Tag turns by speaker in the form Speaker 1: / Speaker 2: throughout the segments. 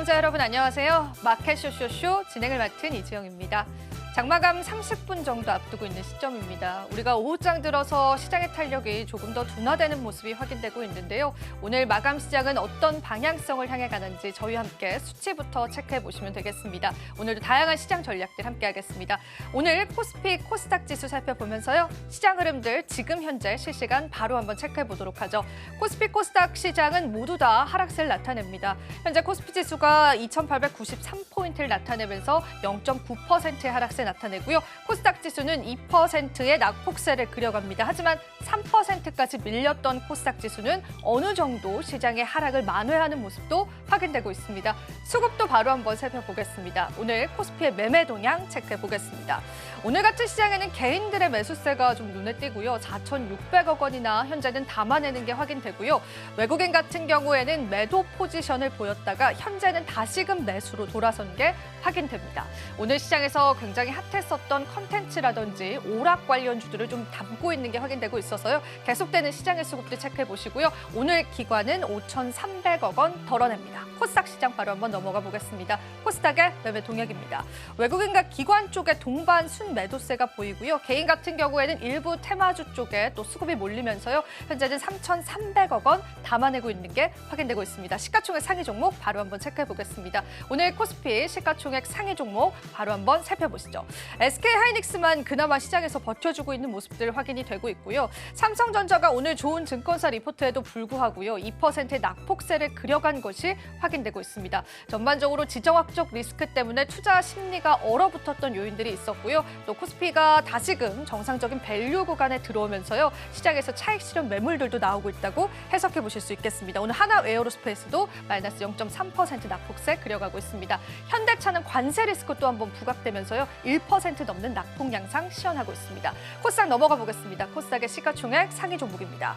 Speaker 1: 시청자 여러분 안녕하세요. 마켓 쇼쇼쇼 진행을 맡은 이지영입니다. 장마감 30분 정도 앞두고 있는 시점입니다. 우리가 오후장 들어서 시장의 탄력이 조금 더 둔화되는 모습이 확인되고 있는데요. 오늘 마감 시장은 어떤 방향성을 향해 가는지 저희와 함께 수치부터 체크해 보시면 되겠습니다. 오늘도 다양한 시장 전략들 함께 하겠습니다. 오늘 코스피, 코스닥 지수 살펴보면서요. 시장 흐름들 지금 현재 실시간 바로 한번 체크해 보도록 하죠. 코스피, 코스닥 시장은 모두 다 하락세를 나타냅니다. 현재 코스피 지수가 2,893포인트를 나타내면서 0.9%의 하락세 나타내고요. 코스닥 지수는 2%의 낙폭세를 그려갑니다. 하지만 3%까지 밀렸던 코스닥 지수는 어느 정도 시장의 하락을 만회하는 모습도 확인되고 있습니다. 수급도 바로 한번 살펴보겠습니다. 오늘 코스피의 매매 동향 체크해 보겠습니다. 오늘 같은 시장에는 개인들의 매수세가 좀 눈에 띄고요. 4,600억 원이나 현재는 담아내는 게 확인되고요. 외국인 같은 경우에는 매도 포지션을 보였다가 현재는 다시금 매수로 돌아선 게 확인됩니다. 오늘 시장에서 굉장히 핫했었던 컨텐츠라든지 오락 관련주들을 좀 담고 있는 게 확인되고 있어서요. 계속되는 시장의 수급들 체크해 보시고요. 오늘 기관은 5,300억 원 덜어냅니다. 코스닥 시장 바로 한번 넘어가 보겠습니다. 코스닥의 매매 동향입니다. 외국인과 기관 쪽에 동반 순매도세가 보이고요. 개인 같은 경우에는 일부 테마주 쪽에 또 수급이 몰리면서요. 현재는 3,300억 원 담아내고 있는 게 확인되고 있습니다. 시가총액 상위 종목 바로 한번 체크해 보겠습니다. 오늘 코스피 시가총액 상위 종목 바로 한번 살펴보시죠. SK하이닉스만 그나마 시장에서 버텨주고 있는 모습들 확인이 되고 있고요. 삼성전자가 오늘 좋은 증권사 리포트에도 불구하고요. 2%의 낙폭세를 그려간 것이 확인되고 있습니다. 전반적으로 지정학적 리스크 때문에 투자 심리가 얼어붙었던 요인들이 있었고요. 또 코스피가 다시금 정상적인 밸류 구간에 들어오면서요. 시장에서 차익 실현 매물들도 나오고 있다고 해석해 보실 수 있겠습니다. 오늘 하나 에어로스페이스도 마이너스 0.3% 낙폭세 그려가고 있습니다. 현대차는 관세 리스크 또 한번 부각되면서요. 1% 넘는 낙폭 양상 시현하고 있습니다. 코스닥 넘어가 보겠습니다. 코스닥의 시가총액 상위 종목입니다.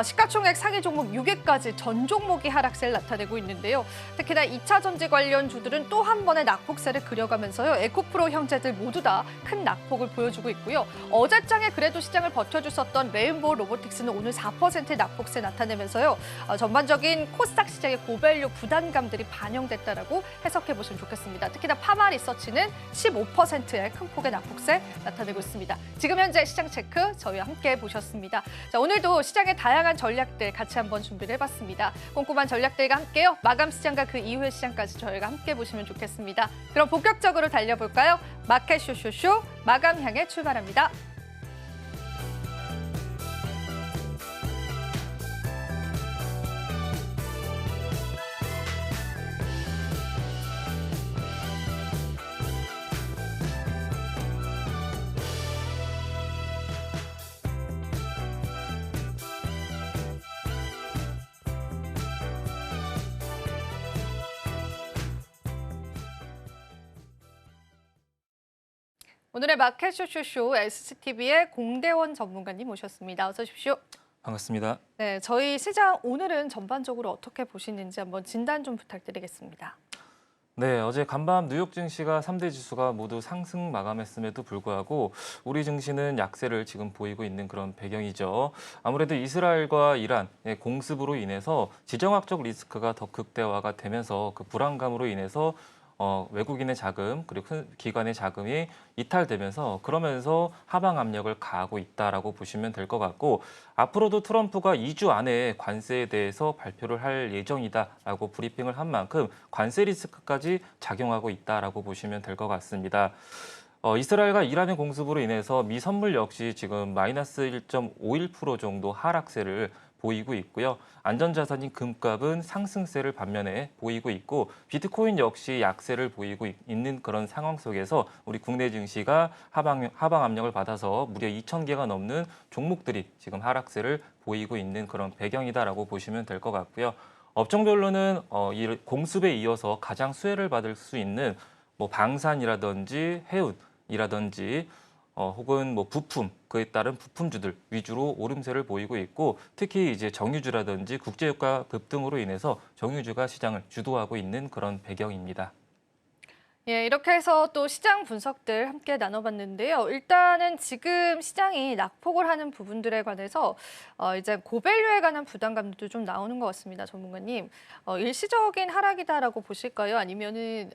Speaker 1: 시가총액 상위 종목 6위까지 전 종목이 하락세를 나타내고 있는데요. 특히나 2차 전지 관련 주들은 또 한 번의 낙폭세를 그려가면서요. 에코프로 형제들 모두 다 큰 낙폭을 보여주고 있고요. 어제장에 그래도 시장을 버텨줬었던 레인보우 로보틱스는 오늘 4%의 낙폭세 나타내면서요. 전반적인 코스닥 시장의 고밸류 부담감들이 반영됐다라고 해석해 보시면 좋겠습니다. 특히나 파마 리서치는 15%의 큰 폭의 낙폭세 나타내고 있습니다. 지금 현재 시장 체크 저희와 함께 보셨습니다. 자, 오늘도 시장의 다양한 전략들 같이 한번 준비를 해봤습니다. 꼼꼼한 전략들과 함께요. 마감 시장과 그 이후의 시장까지 저희가 함께 보시면 좋겠습니다. 그럼 본격적으로 달려볼까요? 마켓 쇼쇼쇼 마감 향해 출발합니다. 오늘의 마켓 쇼쇼쇼 SCTV의 공대원 전문가님 모셨습니다. 어서 오십시오.
Speaker 2: 반갑습니다.
Speaker 1: 네, 저희 시장 오늘은 전반적으로 어떻게 보시는지 한번 진단 좀 부탁드리겠습니다.
Speaker 2: 네, 어제 간밤 뉴욕 증시가 3대 지수가 모두 상승 마감했음에도 불구하고 우리 증시는 약세를 지금 보이고 있는 그런 배경이죠. 아무래도 이스라엘과 이란의 공습으로 인해서 지정학적 리스크가 더 극대화가 되면서 그 불안감으로 인해서 외국인의 자금 그리고 큰 기관의 자금이 이탈되면서 그러면서 하방 압력을 가하고 있다라고 보시면 될 것 같고 앞으로도 트럼프가 2주 안에 관세에 대해서 발표를 할 예정이다라고 브리핑을 한 만큼 관세 리스크까지 작용하고 있다라고 보시면 될 것 같습니다. 이스라엘과 이란의 공습으로 인해서 미 선물 역시 지금 마이너스 1.51% 정도 하락세를 보이고 있고요. 안전자산인 금값은 상승세를 반면에 보이고 있고 비트코인 역시 약세를 보이고 있는 그런 상황 속에서 우리 국내 증시가 하방 압력을 받아서 무려 2,000개가 넘는 종목들이 지금 하락세를 보이고 있는 그런 배경이다라고 보시면 될 것 같고요. 업종별로는 이 공습에 이어서 가장 수혜를 받을 수 있는 뭐 방산이라든지 해운이라든지 혹은 뭐 부품, 그에 따른 부품주들 위주로 오름세를 보이고 있고 특히 이제 정유주라든지 국제유가 급등으로 인해서 정유주가 시장을 주도하고 있는 그런 배경입니다.
Speaker 1: 예, 이렇게 해서 또 시장 분석들 함께 나눠봤는데요. 일단은 지금 시장이 낙폭을 하는 부분들에 관해서 이제 고밸류에 관한 부담감도 좀 나오는 것 같습니다, 전문가님. 일시적인 하락이다라고 보실까요? 아니면은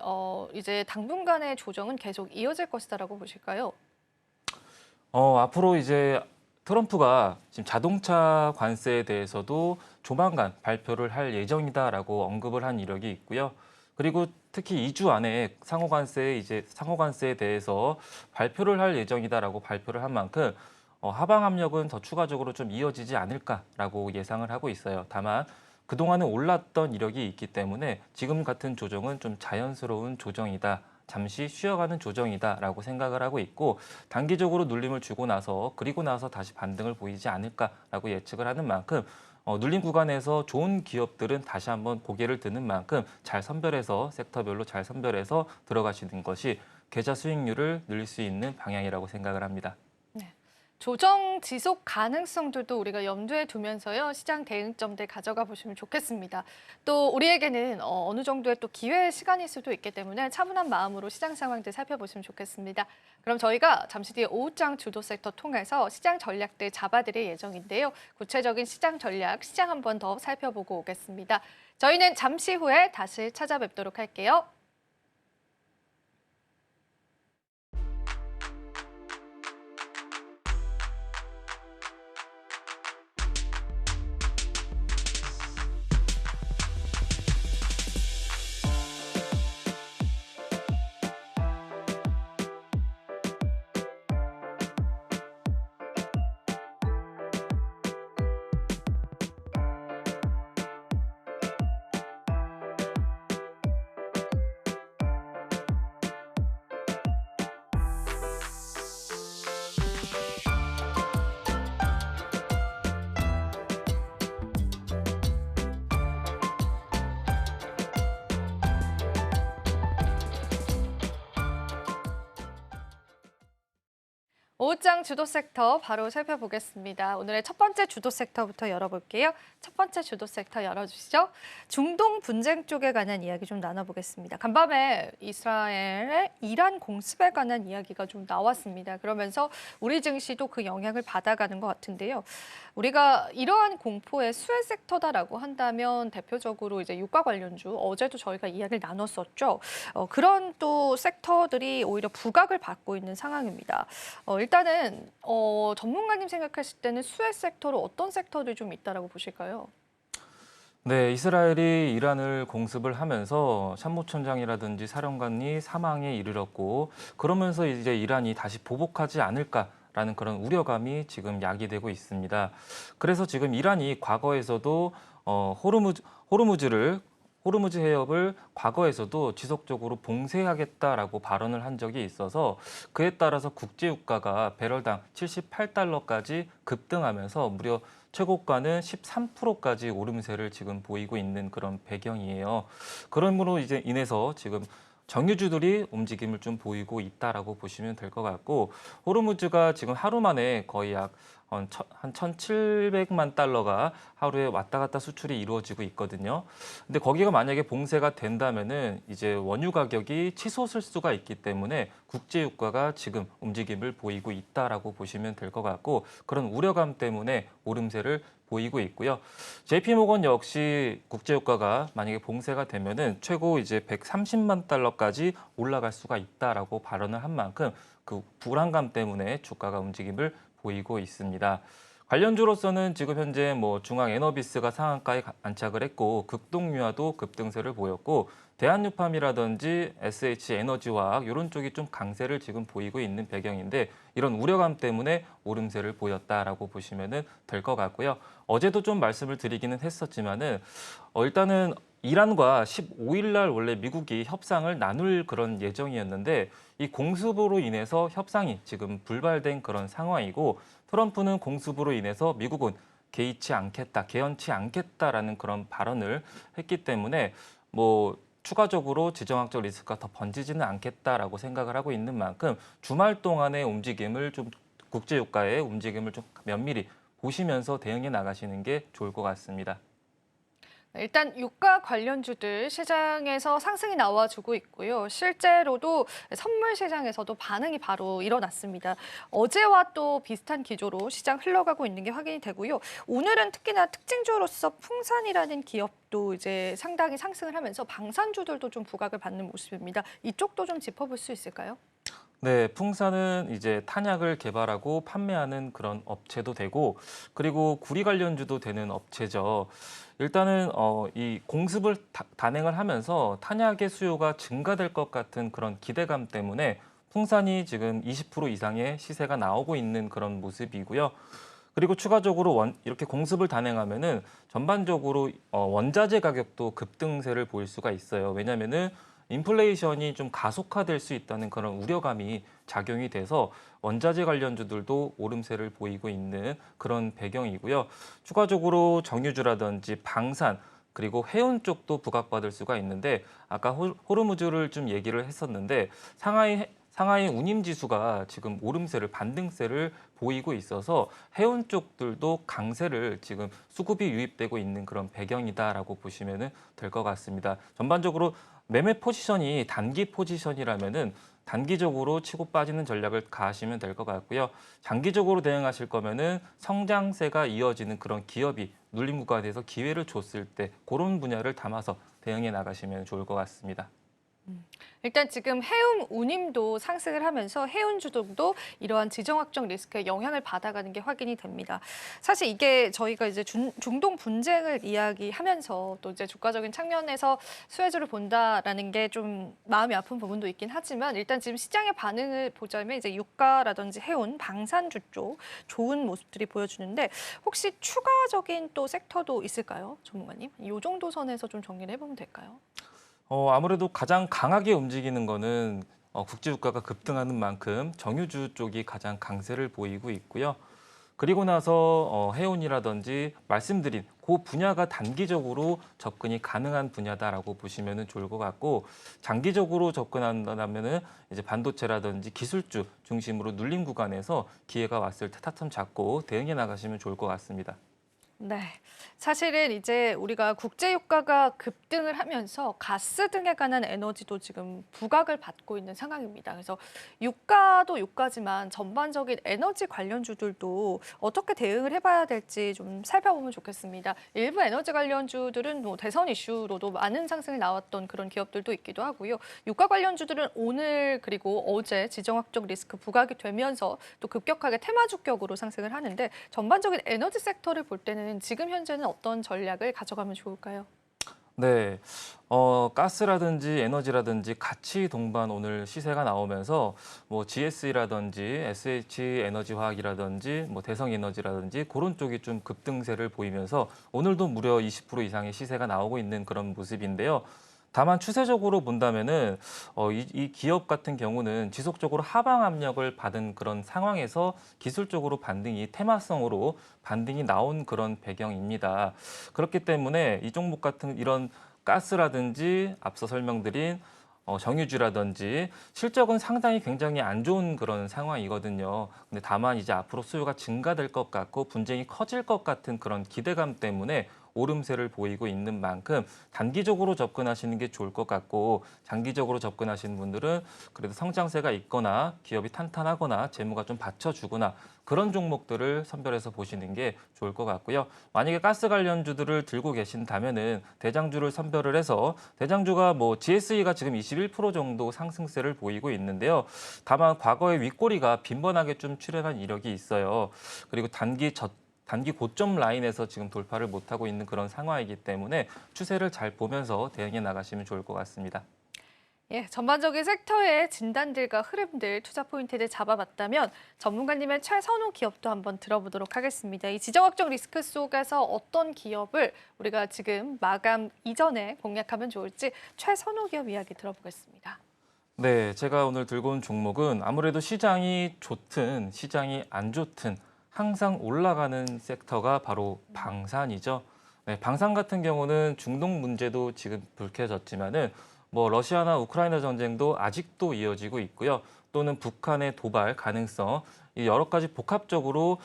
Speaker 1: 이제 당분간의 조정은 계속 이어질 것이다라고 보실까요?
Speaker 2: 앞으로 이제 트럼프가 지금 자동차 관세에 대해서도 조만간 발표를 할 예정이다라고 언급을 한 이력이 있고요. 그리고 특히 2주 안에 상호관세에 대해서 발표를 할 예정이다라고 발표를 한 만큼 하방 압력은 더 추가적으로 좀 이어지지 않을까라고 예상을 하고 있어요. 다만 그동안은 올랐던 이력이 있기 때문에 지금 같은 조정은 좀 자연스러운 조정이다. 잠시 쉬어가는 조정이다라고 생각을 하고 있고 단기적으로 눌림을 주고 나서 그리고 나서 다시 반등을 보이지 않을까라고 예측을 하는 만큼 눌림 구간에서 좋은 기업들은 다시 한번 고개를 드는 만큼 잘 선별해서 섹터별로 잘 선별해서 들어가시는 것이 계좌 수익률을 늘릴 수 있는 방향이라고 생각을 합니다.
Speaker 1: 네. 조정 지속 가능성들도 우리가 염두에 두면서요. 시장 대응점들 가져가 보시면 좋겠습니다. 또 우리에게는 어느 정도의 또 기회의 시간일 수도 있기 때문에 차분한 마음으로 시장 상황들 살펴보시면 좋겠습니다. 그럼 저희가 잠시 뒤에 오후장 주도 섹터 통해서 시장 전략들 잡아드릴 예정인데요. 구체적인 시장 전략, 시장 한 번 더 살펴보고 오겠습니다. 저희는 잠시 후에 다시 찾아뵙도록 할게요. 오후장 주도 섹터 바로 살펴보겠습니다. 오늘의 첫 번째 주도 섹터부터 열어볼게요. 첫 번째 주도 섹터 열어주시죠. 중동 분쟁 쪽에 관한 이야기 좀 나눠보겠습니다. 간밤에 이스라엘의 이란 공습에 관한 이야기가 좀 나왔습니다. 그러면서 우리 증시도 그 영향을 받아가는 것 같은데요. 우리가 이러한 공포의 수혜 섹터다라고 한다면 대표적으로 이제 유가 관련주, 어제도 저희가 이야기를 나눴었죠. 그런 또 섹터들이 오히려 부각을 받고 있는 상황입니다. 일단은 전문가님 생각하실 때는 수혜 섹터로 어떤 섹터들이 좀 있다라고 보실까요?
Speaker 2: 네, 이스라엘이 이란을 공습을 하면서 참모총장이라든지 사령관이 사망에 이르렀고 그러면서 이제 이란이 다시 보복하지 않을까라는 그런 우려감이 지금 야기되고 있습니다. 그래서 지금 이란이 과거에서도 호르무즈 해협을 과거에서도 지속적으로 봉쇄하겠다라고 발언을 한 적이 있어서 그에 따라서 국제유가가 배럴당 78달러까지 급등하면서 무려 최고가는 13%까지 오름세를 지금 보이고 있는 그런 배경이에요. 그러므로 이제 인해서 지금 정유주들이 움직임을 좀 보이고 있다라고 보시면 될 것 같고 호르무즈가 지금 하루 만에 거의 약 한 1,700만 달러가 하루에 왔다 갔다 수출이 이루어지고 있거든요. 근데 거기가 만약에 봉쇄가 된다면은 이제 원유 가격이 치솟을 수가 있기 때문에 국제 유가가 지금 움직임을 보이고 있다라고 보시면 될 것 같고 그런 우려감 때문에 오름세를 보이고 있고요. JP모건 역시 국제 유가가 만약에 봉쇄가 되면은 최고 이제 130만 달러까지 올라갈 수가 있다라고 발언을 한 만큼 그 불안감 때문에 주가가 움직임을 보이고 있습니다. 관련주로서는 지금 현재 중앙 에너비스가 상한가에 안착을 했고 극동유화도 급등세를 보였고 대한유팜이라든지 SH에너지화학 이런 쪽이 좀 강세를 지금 보이고 있는 배경인데 이런 우려감 때문에 오름세를 보였다라고 보시면 될 것 같고요. 어제도 좀 말씀을 드리기는 했었지만은 일단은 이란과 15일 날 원래 미국이 협상을 나눌 그런 예정이었는데 이 공습으로 인해서 협상이 지금 불발된 그런 상황이고 트럼프는 공습으로 인해서 미국은 개연치 않겠다라는 그런 발언을 했기 때문에 추가적으로 지정학적 리스크가 더 번지지는 않겠다라고 생각을 하고 있는 만큼 주말 동안의 움직임을 좀 국제유가의 움직임을 좀 면밀히 보시면서 대응해 나가시는 게 좋을 것 같습니다.
Speaker 1: 일단 유가 관련주들 시장에서 상승이 나와주고 있고요. 실제로도 선물 시장에서도 반응이 바로 일어났습니다. 어제와 또 비슷한 기조로 시장 흘러가고 있는 게 확인이 되고요. 오늘은 특히나 특징주로서 풍산이라는 기업도 이제 상당히 상승을 하면서 방산주들도 좀 부각을 받는 모습입니다. 이쪽도 좀 짚어볼 수 있을까요?
Speaker 2: 네, 풍산은 이제 탄약을 개발하고 판매하는 그런 업체도 되고, 그리고 구리 관련주도 되는 업체죠. 일단은 이 공습을 단행을 하면서 탄약의 수요가 증가될 것 같은 그런 기대감 때문에 풍산이 지금 20% 이상의 시세가 나오고 있는 그런 모습이고요. 그리고 추가적으로 이렇게 공습을 단행하면은 전반적으로 원자재 가격도 급등세를 보일 수가 있어요. 왜냐하면은 인플레이션이 좀 가속화될 수 있다는 그런 우려감이 작용이 돼서 원자재 관련주들도 오름세를 보이고 있는 그런 배경이고요. 추가적으로 정유주라든지 방산 그리고 해운 쪽도 부각받을 수가 있는데 아까 호르무즈를 좀 얘기를 했었는데 상하이 운임지수가 지금 오름세를 반등세를 보이고 있어서 해운 쪽들도 강세를 지금 수급이 유입되고 있는 그런 배경이다라고 보시면 될 것 같습니다. 전반적으로 매매 포지션이 단기 포지션이라면은 단기적으로 치고 빠지는 전략을 가하시면 될 것 같고요. 장기적으로 대응하실 거면은 성장세가 이어지는 그런 기업이 눌림 구간에서 기회를 줬을 때 그런 분야를 담아서 대응해 나가시면 좋을 것 같습니다.
Speaker 1: 일단 지금 해운 운임도 상승을 하면서 해운주들도 이러한 지정학적 리스크에 영향을 받아가는 게 확인이 됩니다. 사실 이게 저희가 이제 중동 분쟁을 이야기하면서 또 이제 주가적인 측면에서 수혜주를 본다라는 게 좀 마음이 아픈 부분도 있긴 하지만 일단 지금 시장의 반응을 보자면 이제 유가라든지 해운, 방산주 쪽 좋은 모습들이 보여주는데 혹시 추가적인 또 섹터도 있을까요, 전문가님? 이 정도 선에서 좀 정리를 해보면 될까요?
Speaker 2: 아무래도 가장 강하게 움직이는 거는 국제 유가가 급등하는 만큼 정유주 쪽이 가장 강세를 보이고 있고요. 그리고 나서 해운이라든지 말씀드린 그 분야가 단기적으로 접근이 가능한 분야다라고 보시면 좋을 것 같고 장기적으로 접근한다면은 이제 반도체라든지 기술주 중심으로 눌림 구간에서 기회가 왔을 때 타점 잡고 대응해 나가시면 좋을 것 같습니다.
Speaker 1: 네. 사실은 이제 우리가 국제 유가가 급등을 하면서 가스 등에 관한 에너지도 지금 부각을 받고 있는 상황입니다. 그래서 유가도 유가지만 전반적인 에너지 관련주들도 어떻게 대응을 해봐야 될지 좀 살펴보면 좋겠습니다. 일부 에너지 관련주들은 뭐 대선 이슈로도 많은 상승이 나왔던 그런 기업들도 있기도 하고요. 유가 관련주들은 오늘 그리고 어제 지정학적 리스크 부각이 되면서 또 급격하게 테마주격으로 상승을 하는데 전반적인 에너지 섹터를 볼 때는 지금 현재는 어떤 전략을 가져가면 좋을까요?
Speaker 2: 네, 가스라든지 에너지라든지 같이 동반 오늘 시세가 나오면서 뭐 GS라든지 SH 에너지화학이라든지 뭐 대성에너지라든지 그런 쪽이 좀 급등세를 보이면서 오늘도 무려 20% 이상의 시세가 나오고 있는 그런 모습인데요. 다만 추세적으로 본다면은 이 기업 같은 경우는 지속적으로 하방 압력을 받은 그런 상황에서 기술적으로 반등이 테마성으로 반등이 나온 그런 배경입니다. 그렇기 때문에 이 종목 같은 이런 가스라든지 앞서 설명드린 정유주라든지 실적은 상당히 굉장히 안 좋은 그런 상황이거든요. 근데 다만 이제 앞으로 수요가 증가될 것 같고 분쟁이 커질 것 같은 그런 기대감 때문에 오름세를 보이고 있는 만큼 단기적으로 접근하시는 게 좋을 것 같고 장기적으로 접근하시는 분들은 그래도 성장세가 있거나 기업이 탄탄하거나 재무가 좀 받쳐주거나 그런 종목들을 선별해서 보시는 게 좋을 것 같고요. 만약에 가스 관련주들을 들고 계신다면은 대장주를 선별을 해서 대장주가 뭐 GSE가 지금 21% 정도 상승세를 보이고 있는데요. 다만 과거에 윗꼬리가 빈번하게 좀 출현한 이력이 있어요. 그리고 단기 고점 라인에서 지금 돌파를 못하고 있는 그런 상황이기 때문에 추세를 잘 보면서 대응해 나가시면 좋을 것 같습니다.
Speaker 1: 예, 전반적인 섹터의 진단들과 흐름들, 투자 포인트를 잡아봤다면 전문가님의 최선호 기업도 한번 들어보도록 하겠습니다. 이 지정학적 리스크 속에서 어떤 기업을 우리가 지금 마감 이전에 공략하면 좋을지 최선호 기업 이야기 들어보겠습니다.
Speaker 2: 네, 제가 오늘 들고 온 종목은 아무래도 시장이 좋든 시장이 안 좋든 항상 올라가는 섹터가 바로 방산이죠. 네, 방산 같은 경우는 중동 문제도 지금 불쾌해졌지만은 뭐 러시아나 우크라이나 전쟁도 아직도 이어지고 있고요. 또는 북한의 도발 가능성, 이 여러 가지 복합적으로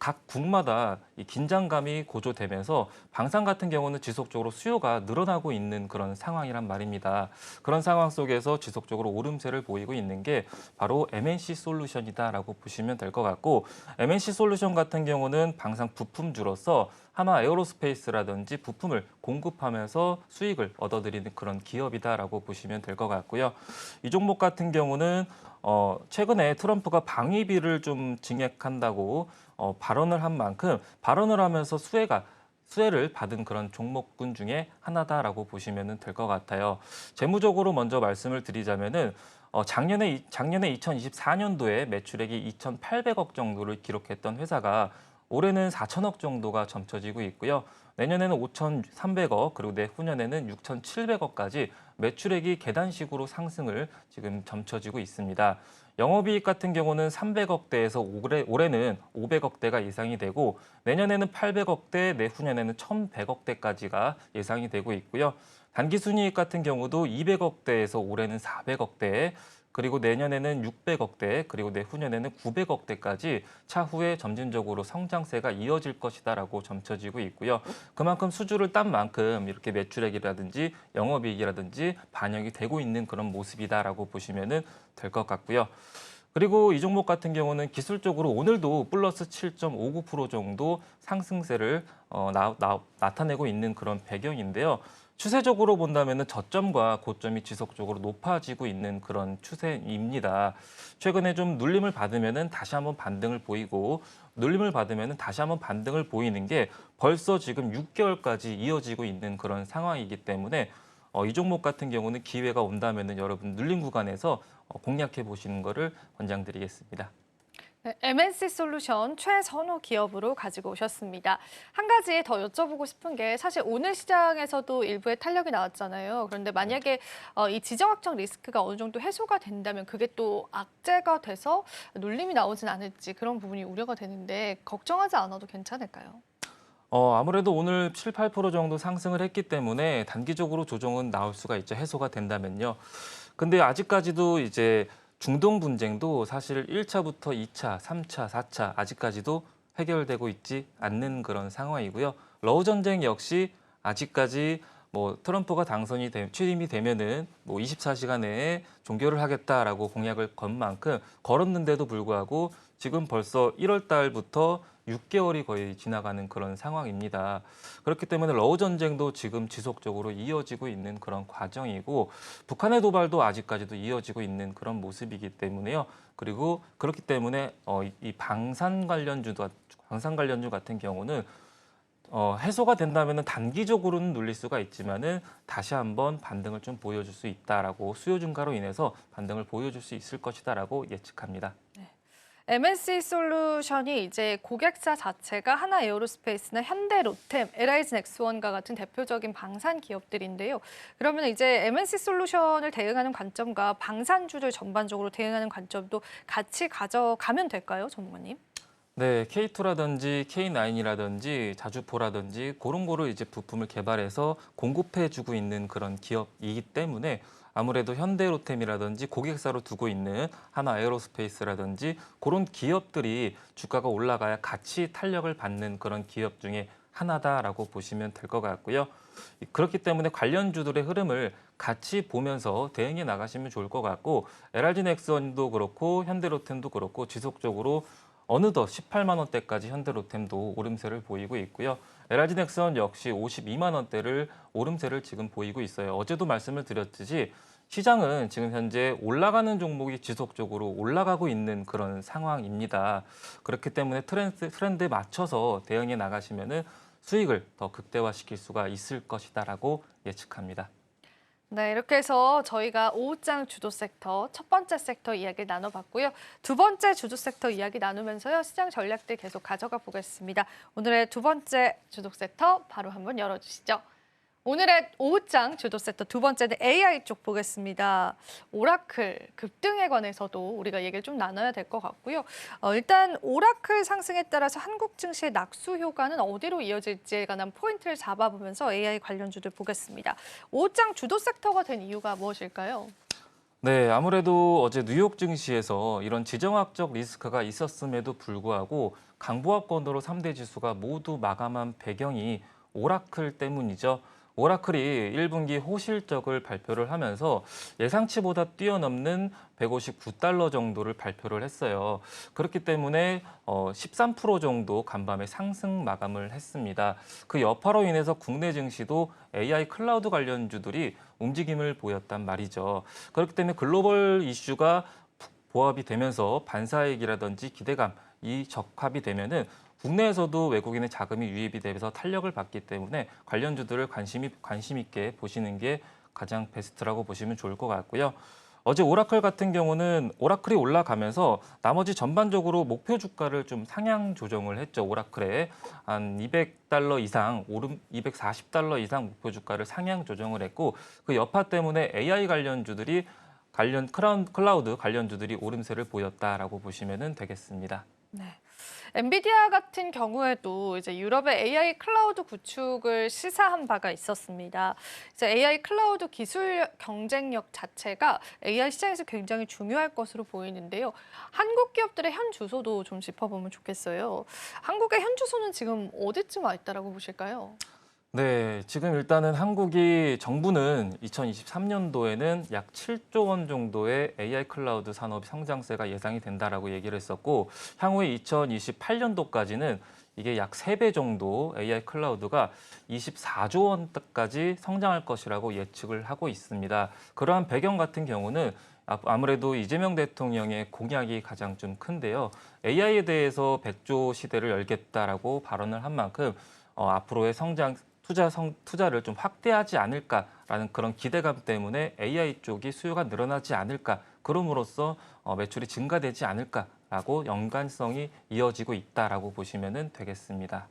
Speaker 2: 각 국마다 이 긴장감이 고조되면서 방산 같은 경우는 지속적으로 수요가 늘어나고 있는 그런 상황이란 말입니다. 그런 상황 속에서 지속적으로 오름세를 보이고 있는 게 바로 MNC 솔루션이다라고 보시면 될 것 같고, MNC 솔루션 같은 경우는 방산 부품주로서 하나 에어로스페이스라든지 부품을 공급하면서 수익을 얻어들이는 그런 기업이다라고 보시면 될 것 같고요. 이 종목 같은 경우는 최근에 트럼프가 방위비를 좀 증액한다고 발언을 한 만큼 발언을 하면서 수혜를 받은 그런 종목군 중에 하나다라고 보시면 될 것 같아요. 재무적으로 먼저 말씀을 드리자면은 작년에 2024년도에 매출액이 2,800억 정도를 기록했던 회사가 올해는 4천억 정도가 점쳐지고 있고요. 내년에는 5,300억, 그리고 내후년에는 6,700억까지 매출액이 계단식으로 상승을 지금 점쳐지고 있습니다. 영업이익 같은 경우는 300억대에서 올해는 500억대가 예상이 되고, 내년에는 800억대, 내후년에는 1,100억대까지가 예상이 되고 있고요. 단기순이익 같은 경우도 200억대에서 올해는 400억대, 그리고 내년에는 600억대, 그리고 내후년에는 900억대까지 차후에 점진적으로 성장세가 이어질 것이다라고 점쳐지고 있고요. 그만큼 수주를 딴 만큼 이렇게 매출액이라든지 영업이익이라든지 반영이 되고 있는 그런 모습이다라고 보시면 될 것 같고요. 그리고 이 종목 같은 경우는 기술적으로 오늘도 플러스 7.59% 정도 상승세를 나타내고 있는 그런 배경인데요. 추세적으로 본다면 저점과 고점이 지속적으로 높아지고 있는 그런 추세입니다. 최근에 좀 눌림을 받으면 다시 한번 반등을 보이고, 눌림을 받으면 다시 한번 반등을 보이는 게 벌써 지금 6개월까지 이어지고 있는 그런 상황이기 때문에 이 종목 같은 경우는 기회가 온다면 여러분 눌림 구간에서 공략해 보시는 거를 권장드리겠습니다.
Speaker 1: 네, MNC 솔루션 최선호 기업으로 가지고 오셨습니다. 한 가지 더 여쭤보고 싶은 게 사실 오늘 시장에서도 일부의 탄력이 나왔잖아요. 그런데 만약에 이 지정학적 리스크가 어느 정도 해소가 된다면 그게 또 악재가 돼서 눌림이 나오진 않을지 그런 부분이 우려가 되는데 걱정하지 않아도 괜찮을까요?
Speaker 2: 아무래도 오늘 7, 8% 정도 상승을 했기 때문에 단기적으로 조정은 나올 수가 있죠. 해소가 된다면요. 근데 아직까지도 이제 중동 분쟁도 사실 1차부터 2차, 3차, 4차 아직까지도 해결되고 있지 않는 그런 상황이고요. 러우 전쟁 역시 아직까지 뭐 트럼프가 취임이 되면은 뭐 24시간 내에 종결을 하겠다라고 공약을 건 만큼 걸었는데도 불구하고 지금 벌써 1월 달부터 6개월이 거의 지나가는 그런 상황입니다. 그렇기 때문에 러우 전쟁도 지금 지속적으로 이어지고 있는 그런 과정이고, 북한의 도발도 아직까지도 이어지고 있는 그런 모습이기 때문에요. 그리고 그렇기 때문에 이 방산 관련주 같은 경우는 해소가 된다면 단기적으로는 눌릴 수가 있지만은 다시 한번 반등을 좀 보여줄 수 있다라고, 수요 증가로 인해서 반등을 보여줄 수 있을 것이다라고 예측합니다.
Speaker 1: MNC 솔루션이 이제 고객사 자체가 하나 에어로스페이스나 현대 로템, LIG 넥스원과 같은 대표적인 방산 기업들인데요. 그러면 이제 MNC 솔루션을 대응하는 관점과 방산주를 전반적으로 대응하는 관점도 같이 가져가면 될까요, 전문가님?
Speaker 2: 네, K2라든지 K9이라든지 자주포라든지 그런 거를 이제 부품을 개발해서 공급해주고 있는 그런 기업이기 때문에 아무래도 현대로템이라든지 고객사로 두고 있는 하나 에어로스페이스라든지 그런 기업들이 주가가 올라가야 같이 탄력을 받는 그런 기업 중에 하나다라고 보시면 될 것 같고요. 그렇기 때문에 관련주들의 흐름을 같이 보면서 대응해 나가시면 좋을 것 같고, LRG 넥스원도 그렇고 현대로템도 그렇고 지속적으로 어느덧 18만 원대까지 현대로템도 오름세를 보이고 있고요. LG 넥슨 역시 52만 원대를 오름세를 지금 보이고 있어요. 어제도 말씀을 드렸듯이 시장은 지금 현재 올라가는 종목이 지속적으로 올라가고 있는 그런 상황입니다. 그렇기 때문에 트렌드에 맞춰서 대응해 나가시면은 수익을 더 극대화시킬 수가 있을 것이다라고 예측합니다.
Speaker 1: 네, 이렇게 해서 저희가 오후장 주도 섹터 첫 번째 섹터 이야기를 나눠봤고요. 두 번째 주도 섹터 이야기 나누면서요. 시장 전략들 계속 가져가 보겠습니다. 오늘의 두 번째 주도 섹터 바로 한번 열어주시죠. 오늘의 오후장 주도 세터 두 번째는 AI 쪽 보겠습니다. 오라클 급등에 관해서도 우리가 얘기를 좀 나눠야 될 것 같고요. 일단 오라클 상승에 따라서 한국 증시의 낙수 효과는 어디로 이어질지에 관한 포인트를 잡아보면서 AI 관련주들 보겠습니다. 오후장 주도 섹터가 된 이유가 무엇일까요?
Speaker 2: 네, 아무래도 어제 뉴욕 증시에서 이런 지정학적 리스크가 있었음에도 불구하고 강보합권으로 3대 지수가 모두 마감한 배경이 오라클 때문이죠. 오라클이 1분기 호실적을 발표를 하면서 예상치보다 뛰어넘는 159달러 정도를 발표를 했어요. 그렇기 때문에 13% 정도 간밤에 상승 마감을 했습니다. 그 여파로 인해서 국내 증시도 AI 클라우드 관련주들이 움직임을 보였단 말이죠. 그렇기 때문에 글로벌 이슈가 보합이 되면서 반사이익이라든지 기대감, 이 적합이 되면은 국내에서도 외국인의 자금이 유입이 되면서 탄력을 받기 때문에 관련주들을 관심 있게 보시는 게 가장 베스트라고 보시면 좋을 것 같고요. 어제 오라클 같은 경우는 오라클이 올라가면서 나머지 전반적으로 목표 주가를 좀 상향 조정을 했죠. 오라클에 한 200달러 이상, 240달러 이상 목표 주가를 상향 조정을 했고 그 여파 때문에 AI 관련주들이 클라우드 관련주들이 오름세를 보였다라고 보시면 되겠습니다.
Speaker 1: 네. 엔비디아 같은 경우에도 이제 유럽의 AI 클라우드 구축을 시사한 바가 있었습니다. 이제 AI 클라우드 기술 경쟁력 자체가 AI 시장에서 굉장히 중요할 것으로 보이는데요. 한국 기업들의 현 주소도 좀 짚어보면 좋겠어요. 한국의 현 주소는 지금 어디쯤 와 있다라고 보실까요?
Speaker 2: 네, 지금 일단은 정부는 2023년도에는 약 7조 원 정도의 AI 클라우드 산업 성장세가 예상이 된다라고 얘기를 했었고 향후에 2028년도까지는 이게 약 3배 정도 AI 클라우드가 24조 원까지 성장할 것이라고 예측을 하고 있습니다. 그러한 배경 같은 경우는 아무래도 이재명 대통령의 공약이 가장 좀 큰데요. AI에 대해서 100조 시대를 열겠다라고 발언을 한 만큼 앞으로의 투자를 좀 확대하지 않을까라는 그런 기대감 때문에 AI 쪽이 수요가 늘어나지 않을까, 그럼으로써 매출이 증가되지 않을까라고 연관성이 이어지고 있다라고 보시면 되겠습니다.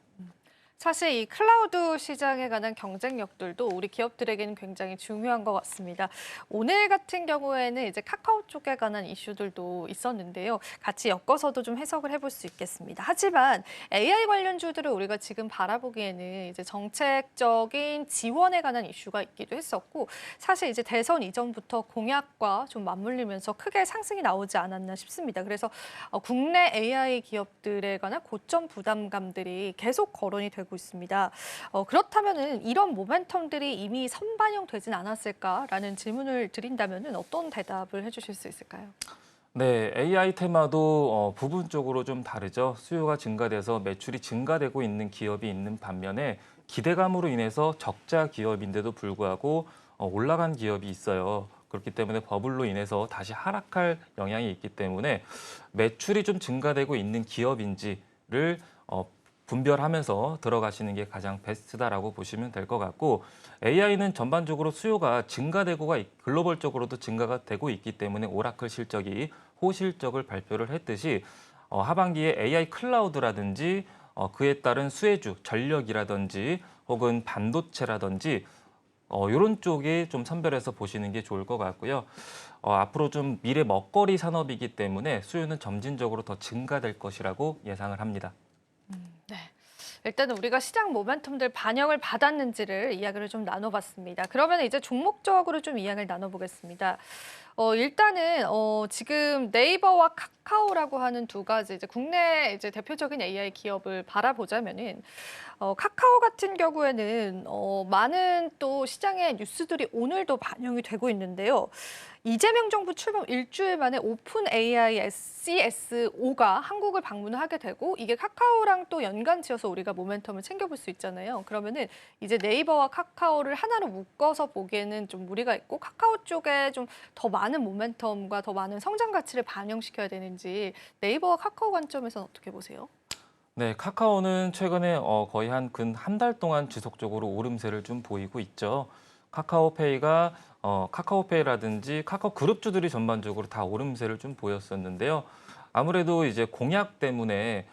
Speaker 1: 사실 이 클라우드 시장에 관한 경쟁력들도 우리 기업들에게는 굉장히 중요한 것 같습니다. 오늘 같은 경우에는 이제 카카오 쪽에 관한 이슈들도 있었는데요. 같이 엮어서도 좀 해석을 해볼 수 있겠습니다. 하지만 AI 관련주들을 우리가 지금 바라보기에는 이제 정책적인 지원에 관한 이슈가 있기도 했었고, 사실 이제 대선 이전부터 공약과 좀 맞물리면서 크게 상승이 나오지 않았나 싶습니다. 그래서 국내 AI 기업들에 관한 고점 부담감들이 계속 거론이 되고 있습니다. 그렇다면은 이런 모멘텀들이 이미 선반영되진 않았을까라는 질문을 드린다면은 어떤 대답을 해주실 수 있을까요?
Speaker 2: 네, AI 테마도 부분적으로 좀 다르죠. 수요가 증가돼서 매출이 증가되고 있는 기업이 있는 반면에 기대감으로 인해서 적자 기업인데도 불구하고 올라간 기업이 있어요. 그렇기 때문에 버블로 인해서 다시 하락할 영향이 있기 때문에 매출이 좀 증가되고 있는 기업인지를 분별하면서 들어가시는 게 가장 베스트다라고 보시면 될 것 같고 AI는 전반적으로 수요가 글로벌적으로도 증가가 되고 있기 때문에 오라클 실적이 호실적을 발표를 했듯이 하반기에 AI 클라우드라든지 그에 따른 수혜주, 전력이라든지 혹은 반도체라든지 이런 쪽에 좀 선별해서 보시는 게 좋을 것 같고요. 앞으로 좀 미래 먹거리 산업이기 때문에 수요는 점진적으로 더 증가될 것이라고 예상을 합니다.
Speaker 1: 네. 일단은 우리가 시장 모멘텀들 반영을 받았는지를 이야기를 좀 나눠봤습니다. 그러면 이제 종목적으로 좀 이야기를 나눠보겠습니다. 일단은 지금 네이버와 카카오라고 하는 두 가지 이제 국내 이제 대표적인 AI 기업을 바라보자면은 카카오 같은 경우에는 많은 또 시장의 뉴스들이 오늘도 반영이 되고 있는데요. 이재명 정부 출범 일주일 만에 오픈 AI SCSO가 한국을 방문하게 되고 이게 카카오랑 또 연관지어서 우리가 모멘텀을 챙겨볼 수 있잖아요. 그러면은 이제 네이버와 카카오를 하나로 묶어서 보기에는 좀 무리가 있고 카카오 쪽에 좀 더 많은 모멘텀과 더 많은 성장 가치를 반영시켜야 되는지 네이버와 카카오 관점에서는 어떻게 보세요?
Speaker 2: 네, 카카오는 최근에 거의 근 한 달 동안 지속적으로 오름세를 좀 보이고 있죠. 카카오페이라든지 카카오 그룹주들이 전반적으로 다 오름세를 좀 보였었는데요. 아무래도 이제 공약 때문에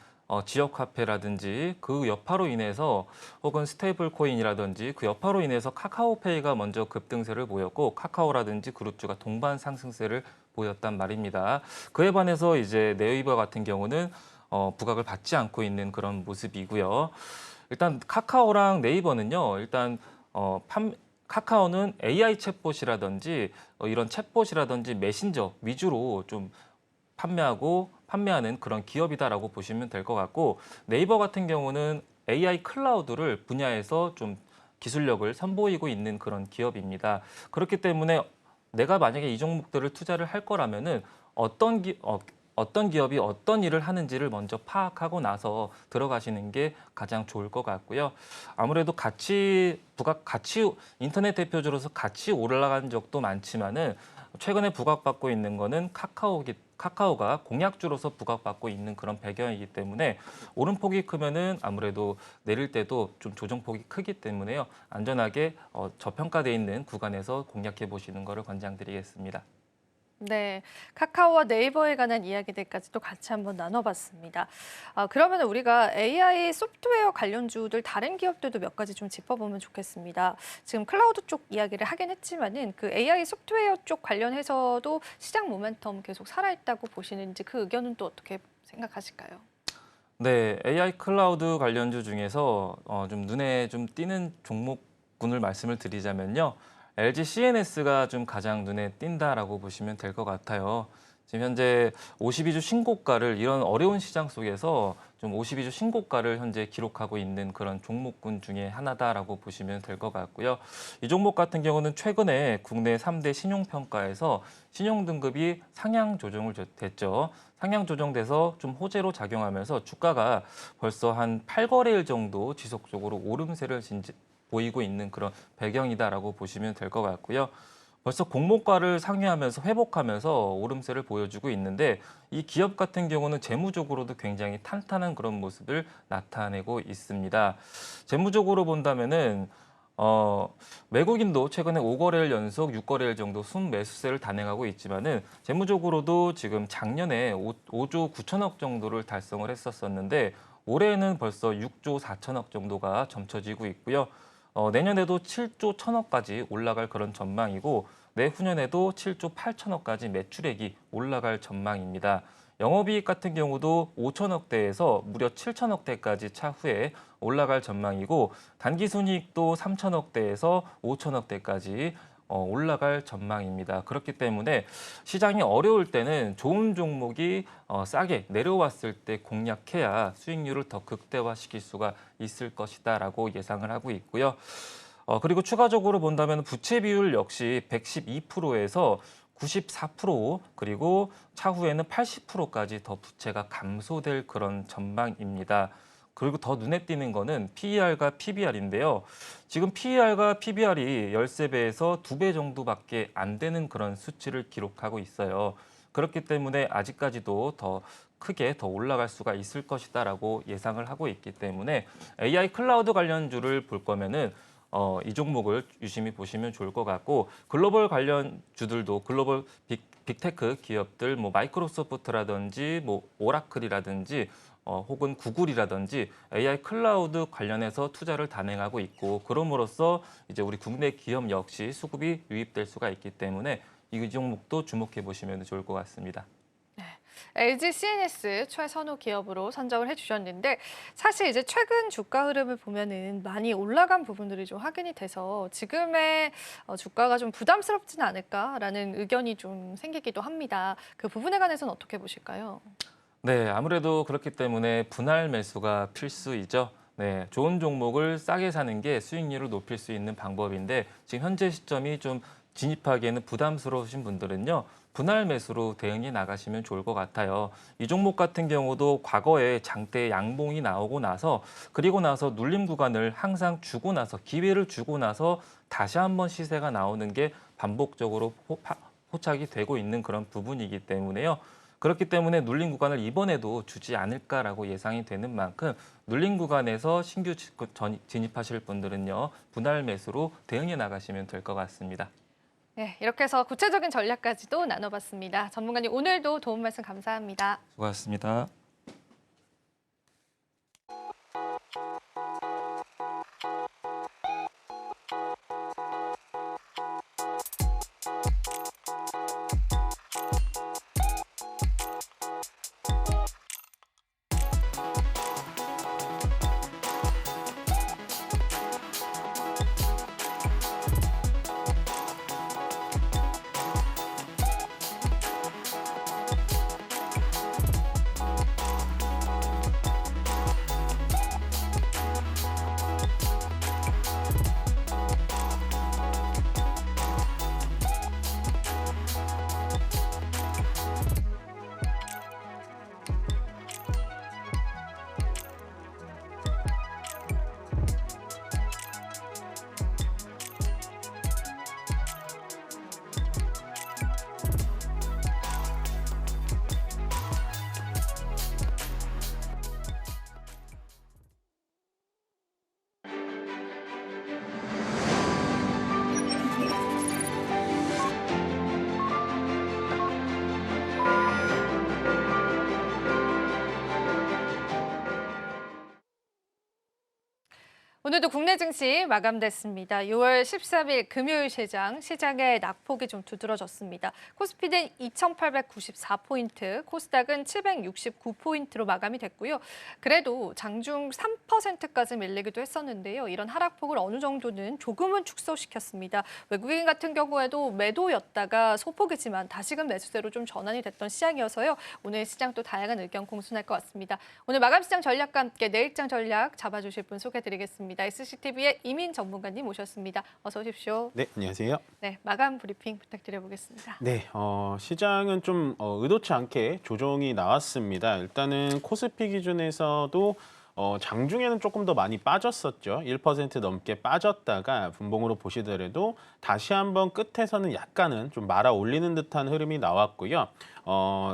Speaker 2: 지역 화폐라든지 그 여파로 인해서 혹은 스테이블 코인이라든지 그 여파로 인해서 카카오페이가 먼저 급등세를 보였고 카카오라든지 그룹주가 동반 상승세를 보였단 말입니다. 그에 반해서 이제 네이버 같은 경우는 부각을 받지 않고 있는 그런 모습이고요. 일단 카카오랑 네이버는요. 일단 카카오는 AI 챗봇이라든지 이런 챗봇이라든지 메신저 위주로 좀 판매하는 그런 기업이다라고 보시면 될 것 같고 네이버 같은 경우는 AI 클라우드를 분야에서 좀 기술력을 선보이고 있는 그런 기업입니다. 그렇기 때문에 내가 만약에 이 종목들을 투자를 할 거라면은 어떤 기업이 어떤 일을 하는지를 먼저 파악하고 나서 들어가시는 게 가장 좋을 것 같고요. 아무래도 가치 인터넷 대표주로서 같이 올라간 적도 많지만은 최근에 부각받고 있는 거는 카카오가 공약주로서 부각받고 있는 그런 배경이기 때문에 오름폭이 크면은 아무래도 내릴 때도 좀 조정폭이 크기 때문에요. 안전하게 저평가돼 있는 구간에서 공략해 보시는 것을 권장드리겠습니다.
Speaker 1: 네, 카카오와 네이버에 관한 이야기들까지도 같이 한번 나눠봤습니다. 그러면 우리가 AI 소프트웨어 관련주들 다른 기업들도 몇 가지 좀 짚어보면 좋겠습니다. 지금 클라우드 쪽 이야기를 하긴 했지만은 그 AI 소프트웨어 쪽 관련해서도 시장 모멘텀 계속 살아있다고 보시는지 그 의견은 또 어떻게 생각하실까요?
Speaker 2: 네, AI 클라우드 관련주 중에서 좀 눈에 좀 띄는 종목군을 말씀을 드리자면요. LG CNS가 좀 가장 눈에 띈다라고 보시면 될 것 같아요. 지금 현재 52주 신고가를 이런 어려운 시장 속에서 좀 52주 신고가를 현재 기록하고 있는 그런 종목군 중에 하나다라고 보시면 될 것 같고요. 이 종목 같은 경우는 최근에 국내 3대 신용평가에서 신용 등급이 상향 조정을 됐죠. 상향 조정돼서 좀 호재로 작용하면서 주가가 벌써 한 8거래일 정도 지속적으로 오름세를 보이고 있는 그런 배경이다라고 보시면 될 것 같고요. 벌써 공모가를 상회하면서 회복하면서 오름세를 보여주고 있는데 이 기업 같은 경우는 재무적으로도 굉장히 탄탄한 그런 모습을 나타내고 있습니다. 재무적으로 본다면은 외국인도 최근에 5거래일 연속 6거래일 정도 순매수세를 단행하고 있지만은 재무적으로도 지금 작년에 5조 9천억 정도를 달성을 했었었는데 올해는 벌써 6조 4천억 정도가 점쳐지고 있고요. 내년에도 7조 1천억까지 올라갈 그런 전망이고 내후년에도 7조 8천억까지 매출액이 올라갈 전망입니다. 영업이익 같은 경우도 5천억대에서 무려 7천억대까지 차후에 올라갈 전망이고 단기순이익도 3천억대에서 5천억대까지 올라갈 전망입니다. 그렇기 때문에 시장이 어려울 때는 좋은 종목이 싸게 내려왔을 때 공략해야 수익률을 더 극대화시킬 수가 있을 것이다라고 예상을 하고 있고요. 그리고 추가적으로 본다면 부채 비율 역시 112%에서 94% 그리고 차후에는 80%까지 더 부채가 감소될 그런 전망입니다. 그리고 더 눈에 띄는 거는 PER과 PBR인데요. 지금 PER과 PBR이 13배에서 2배 정도밖에 안 되는 그런 수치를 기록하고 있어요. 그렇기 때문에 아직까지도 더 크게 더 올라갈 수가 있을 것이다라고 예상을 하고 있기 때문에 AI 클라우드 관련주를 볼 거면은 이 종목을 유심히 보시면 좋을 것 같고 글로벌 관련주들도 글로벌 빅테크 기업들 뭐 마이크로소프트라든지 뭐 오라클이라든지 혹은 구글이라든지 AI 클라우드 관련해서 투자를 단행하고 있고 그럼으로써 이제 우리 국내 기업 역시 수급이 유입될 수가 있기 때문에 이 종목도 주목해 보시면 좋을 것 같습니다.
Speaker 1: LG CNS 최선호 기업으로 선정을 해주셨는데 사실 이제 최근 주가 흐름을 보면은 많이 올라간 부분들이 좀 확인이 돼서 지금의 주가가 좀 부담스럽지는 않을까라는 의견이 좀 생기기도 합니다. 그 부분에 관해서는 어떻게 보실까요?
Speaker 2: 네, 아무래도 그렇기 때문에 분할 매수가 필수이죠. 네, 좋은 종목을 싸게 사는 게 수익률을 높일 수 있는 방법인데 지금 현재 시점이 좀 진입하기에는 부담스러우신 분들은요. 분할 매수로 대응해 나가시면 좋을 것 같아요. 이 종목 같은 경우도 과거에 장대 양봉이 나오고 나서 그리고 나서 눌림 구간을 항상 주고 나서 기회를 주고 나서 다시 한번 시세가 나오는 게 반복적으로 포착이 되고 있는 그런 부분이기 때문에요. 그렇기 때문에 눌린 구간을 이번에도 주지 않을까라고 예상이 되는 만큼 눌린 구간에서 신규 진입하실 분들은요. 분할 매수로 대응해 나가시면 될 것 같습니다.
Speaker 1: 네, 이렇게 해서 구체적인 전략까지도 나눠봤습니다. 전문가님 오늘도 도움 말씀 감사합니다.
Speaker 2: 수고하셨습니다.
Speaker 1: 오늘도 국내 증시 마감됐습니다. 6월 13일 금요일 시장의 낙폭이 좀 두드러졌습니다. 코스피는 2,894포인트, 코스닥은 769포인트로 마감이 됐고요. 그래도 장중 3%까지 밀리기도 했었는데요. 이런 하락폭을 어느 정도는 조금은 축소시켰습니다. 외국인 같은 경우에도 매도였다가 소폭이지만 다시금 매수세로 좀 전환이 됐던 시장이어서요. 오늘 시장 또 다양한 의견 공순할 것 같습니다. 오늘 마감 시장 전략과 함께 내일장 전략 잡아주실 분 소개해드리겠습니다. SCTV의 이민 전문가님 모셨습니다. 어서 오십시오.
Speaker 3: 네, 안녕하세요.
Speaker 1: 네, 마감 브리핑 부탁드려보겠습니다.
Speaker 3: 네, 시장은 좀 의도치 않게 조정이 나왔습니다. 일단은 코스피 기준에서도 장중에는 조금 더 많이 빠졌었죠. 1% 넘게 빠졌다가 분봉으로 보시더라도 다시 한번 끝에서는 약간은 좀 말아 올리는 듯한 흐름이 나왔고요.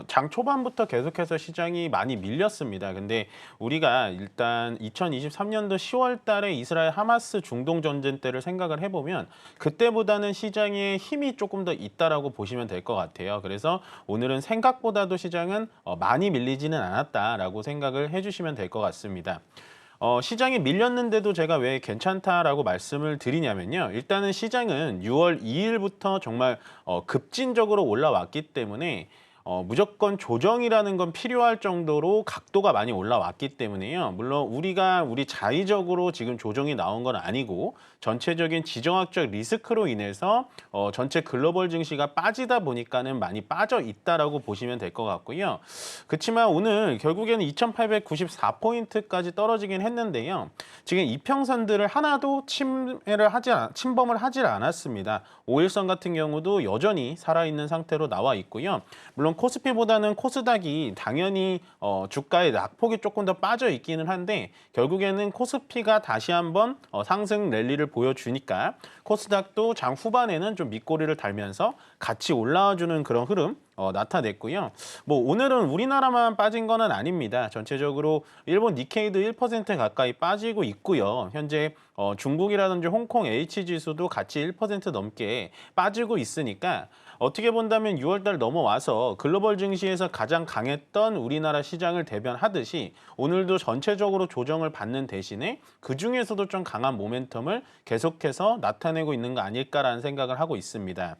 Speaker 3: 장 초반부터 계속해서 시장이 많이 밀렸습니다. 근데 우리가 일단 2023년도 10월 달에 이스라엘 하마스 중동 전쟁 때를 생각을 해보면 그때보다는 시장에 힘이 조금 더 있다라고 보시면 될 것 같아요. 그래서 오늘은 생각보다도 시장은 많이 밀리지는 않았다라고 생각을 해주시면 될 것 같습니다. 시장이 밀렸는데도 제가 왜 괜찮다라고 말씀을 드리냐면요. 일단은 시장은 6월 2일부터 정말 급진적으로 올라왔기 때문에 무조건 조정이라는 건 필요할 정도로 각도가 많이 올라왔기 때문에요. 물론 우리 자의적으로 지금 조정이 나온 건 아니고 전체적인 지정학적 리스크로 인해서 전체 글로벌 증시가 빠지다 보니까는 많이 빠져 있다라고 보시면 될 것 같고요. 그렇지만 오늘 결국에는 2,894포인트까지 떨어지긴 했는데요. 지금 이평선들을 하나도 침범을 하질 않았습니다. 5일선 같은 경우도 여전히 살아있는 상태로 나와 있고요. 물론 코스피보다는 코스닥이 당연히 주가의 낙폭이 조금 더 빠져 있기는 한데 결국에는 코스피가 다시 한번 상승 랠리를 보여주니까 코스닥도 장 후반에는 좀 밑꼬리를 달면서 같이 올라와주는 그런 흐름 나타냈고요. 뭐 오늘은 우리나라만 빠진 거는 아닙니다. 전체적으로 일본 니케이도 1% 가까이 빠지고 있고요. 현재 중국이라든지 홍콩 H지수도 같이 1% 넘게 빠지고 있으니까 어떻게 본다면 6월달 넘어와서 글로벌 증시에서 가장 강했던 우리나라 시장을 대변하듯이 오늘도 전체적으로 조정을 받는 대신에 그중에서도 좀 강한 모멘텀을 계속해서 나타내고 있는 거 아닐까라는 생각을 하고 있습니다.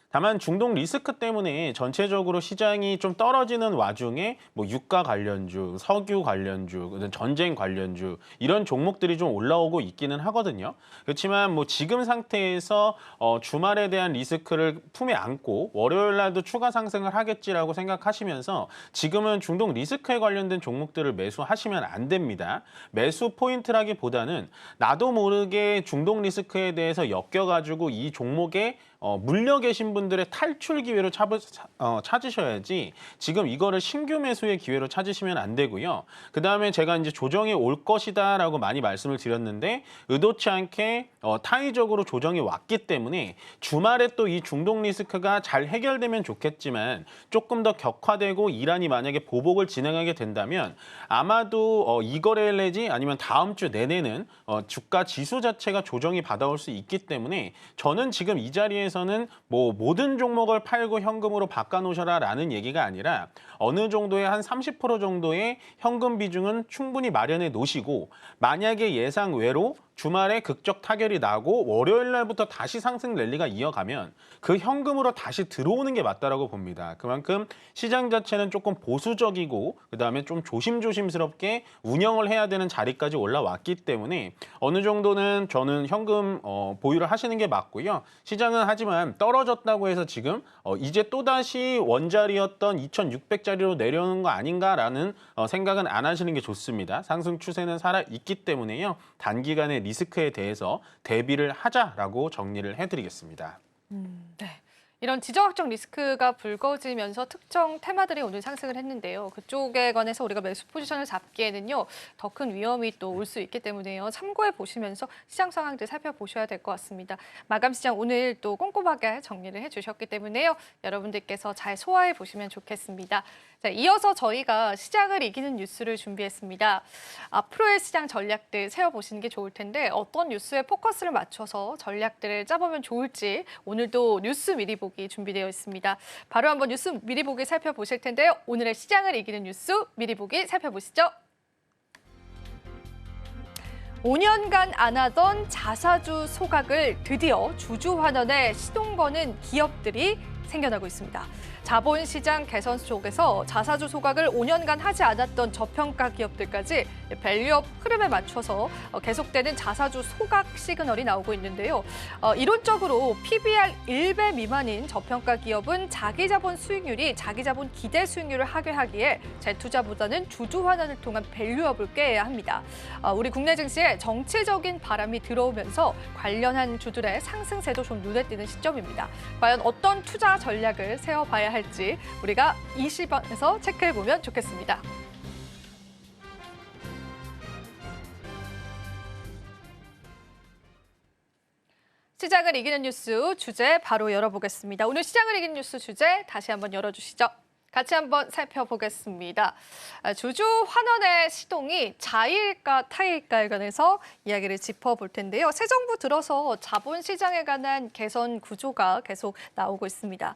Speaker 3: 다만 중동 리스크 때문에 전체적으로 시장이 좀 떨어지는 와중에 뭐 유가 관련주, 석유 관련주, 전쟁 관련주 이런 종목들이 좀 올라오고 있기는 하거든요. 그렇지만 뭐 지금 상태에서 주말에 대한 리스크를 품에 안고 월요일 날도 추가 상승을 하겠지라고 생각하시면서 지금은 중동 리스크에 관련된 종목들을 매수하시면 안 됩니다. 매수 포인트라기보다는 나도 모르게 중동 리스크에 대해서 엮여가지고 이 종목에 물려 계신 분들의 탈출 기회로 찾으셔야지 지금 이거를 신규 매수의 기회로 찾으시면 안 되고요. 그 다음에 제가 이제 조정이 올 것이다라고 많이 말씀을 드렸는데 의도치 않게 타의적으로 조정이 왔기 때문에 주말에 또 이 중동 리스크가 잘 해결되면 좋겠지만 조금 더 격화되고 이란이 만약에 보복을 진행하게 된다면 아마도 이 거래일 내지 아니면 다음 주 내내는 주가 지수 자체가 조정이 받아올 수 있기 때문에 저는 지금 이 자리에서는 뭐 모든 종목을 팔고 현금으로 바꿔놓으셔라라는 얘기가 아니라 어느 정도의 한 30% 정도의 현금 비중은 충분히 마련해 놓으시고 만약에 예상 외로 주말에 극적 타결이 나고 월요일 날부터 다시 상승 랠리가 이어가면 그 현금으로 다시 들어오는 게 맞다라고 봅니다. 그만큼 시장 자체는 조금 보수적이고 그다음에 좀 조심스럽게 운영을 해야 되는 자리까지 올라왔기 때문에 어느 정도는 저는 현금 보유를 하시는 게 맞고요. 시장은 하지만 떨어졌다고 해서 지금 이제 또다시 원자리였던 2,600자리로 내려오는 거 아닌가라는 생각은 안 하시는 게 좋습니다. 상승 추세는 살아있기 때문에요. 단기간에 리스크에 대해서 대비를 하자라고 정리를 해드리겠습니다.
Speaker 1: 네. 이런 지정학적 리스크가 불거지면서 특정 테마들이 오늘 상승을 했는데요. 그쪽에 관해서 우리가 매수 포지션을 잡기에는요. 더 큰 위험이 또 올 수 있기 때문에요. 참고해 보시면서 시장 상황들 살펴보셔야 될 것 같습니다. 마감 시장 오늘 또 꼼꼼하게 정리를 해주셨기 때문에요. 여러분들께서 잘 소화해 보시면 좋겠습니다. 자, 이어서 저희가 시장을 이기는 뉴스를 준비했습니다. 앞으로의 시장 전략들 세워보시는 게 좋을 텐데 어떤 뉴스에 포커스를 맞춰서 전략들을 짜보면 좋을지 오늘도 뉴스 미리 보기 준비되어 있습니다. 바로 한번 뉴스 미리 보기 살펴보실 텐데요. 오늘의 시장을 이기는 뉴스 미리 보기 살펴보시죠. 5년간 안 하던 자사주 소각을 드디어 주주 환원에 시동 거는 기업들이 생겨나고 있습니다. 자본시장 개선 속에서 자사주 소각을 5년간 하지 않았던 저평가 기업들까지 밸류업 흐름에 맞춰서 계속되는 자사주 소각 시그널이 나오고 있는데요. 이론적으로 PBR 1배 미만인 저평가 기업은 자기 자본 수익률이 자기 자본 기대 수익률을 하게 하기에 재투자보다는 주주 환원을 통한 밸류업을 꾀해야 합니다. 우리 국내 증시에 정치적인 바람이 들어오면서 관련한 주들의 상승세도 좀 눈에 띄는 시점입니다. 과연 어떤 투자 전략을 세워봐야 할지 우리가 이 시간에서 체크해보면 좋겠습니다. 시장을 이기는 뉴스 주제 바로 열어보겠습니다. 오늘 시장을 이기는 뉴스 주제 다시 한번 열어주시죠. 같이 한번 살펴보겠습니다. 주주 환원의 시동이 자의일까 타의일까에 관해서 이야기를 짚어볼 텐데요. 새 정부 들어서 자본시장에 관한 개선 구조가 계속 나오고 있습니다.